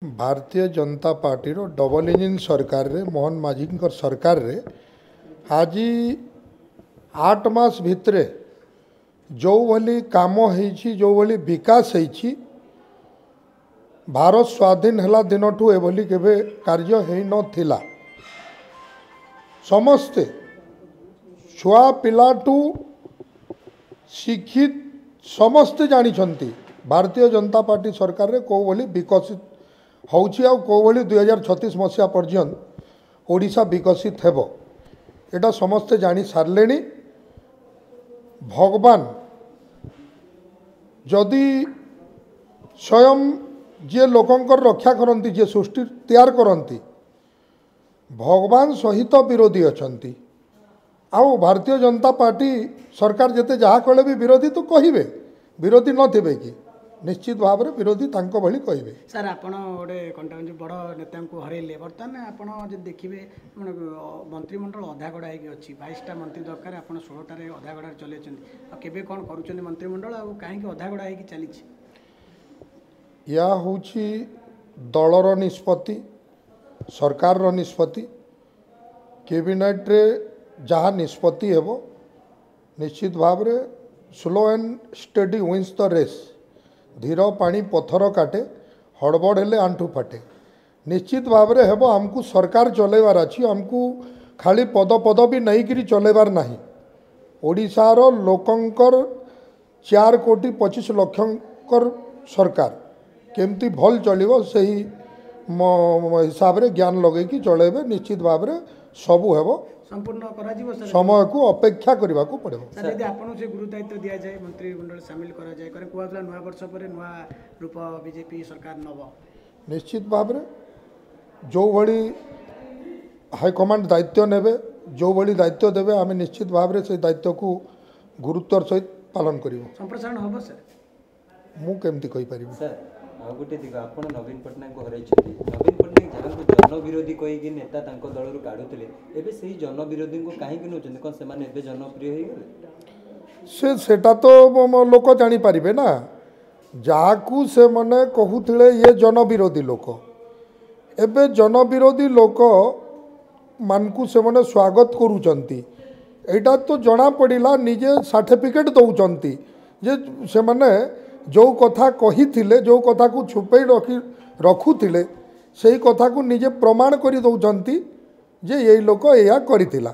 Bharatiya Janata party रो double engine सरकार रे मोहन माझी सरकार रे आज 8 मास भितरे जो भली काम होईछि जो भली विकास होईछि भारत स्वाधीन हला दिनठू एभली केबे कार्य हेई नथिला। समस्ते छुआ पिलाटू शिक्षित समस्ते जानी भारतीय जनता पार्टी सरकार रे को भली विकसित होउछि आ को भली 2036 मसीहा पर्यंत ओडिशा विकसित हेबो एटा समस्ते जानी सारलेनी। भगवान जदि स्वयं जे लोकंकर रक्षा करती जे सृष्टि तैयार करती भगवान सहित विरोधी अछंती आउ भारतीय जनता पार्टी सरकार जेते जहाँ कले भी विरोधी तो कहिबे विरोधी नथिबे कि निश्चित भाव में विरोधी तांको भली कहिबे। सर आपण गोटे कंटाउन बड़ नेता को हरैले बर्तमान आपण जो देखिए मंत्रिमंडल अधागढ़ा होगी अच्छी 22टा मंत्री दरकार आप 16टार अधागढ़ चलते केबे कौन करुँच मंत्रिमंडल आ कहीं अधागढ़ा होगी चली या हूँ दलर निष्पत्ति सरकार निष्पत्ति कैबिनेट रे जहाँ निष्पत्ति हेबो निश्चित भाव में slow and steady wins the race धीर पानी पत्थर काटे हड़बड़ हेले आंठू फाटे। निश्चित भाव में हेबो हमको सरकार चलेबार अछि हमको खाली पद पद भी नहीं करी चलेबार नाही। ओडिशार लोकंकर 4 कोटी 25 लक्षंकर सरकार केमती भल चलिबो सही हिसाब रे ज्ञान लगेकी चलेबे निश्चित भाव में सबू हेबो संपूर्ण करा समय को अपेक्षा करने को पड़े। सर यदि आपन से गुरु दायित्व दिया जाए मंत्रिमंडल सामिल करा जाए करे कहला नया वर्ष पर नया रूप बीजेपी सरकार नब निश्चित भाव में जो भली हाईकमांड दायित्व नेबे जो भली दायित्व देवे आम निश्चित भाव में से दायित्व को गुरुत्वर सहित पालन करूँ। संप्रसारण हम सर मु केमती कहि परिबे सर गोटे दिग आप नवीन पट्टनायक को हर नवीन पट्टनायक जहाँ जन विरोधी कहीकि नेता दलर काढ़ुले एवं से जन विरोधी को कहीं नौकरी कौन से जनप्रिय हो गले सेटा तो लोक जानी पारिबे ना जहाँ से मने कहूथिले ये जन विरोधी लोक एबे जन विरोधी लोक मानकु से मने स्वागत करूचंती एटा तो जना पड़िला निजे सर्टिफिकेट दौचंती जे से मने जो कथा कही थिले जो कथा को छुपे रखुथिले से कथा को निजे प्रमाण करी दौचंती जे ये लोक एया करिथिला।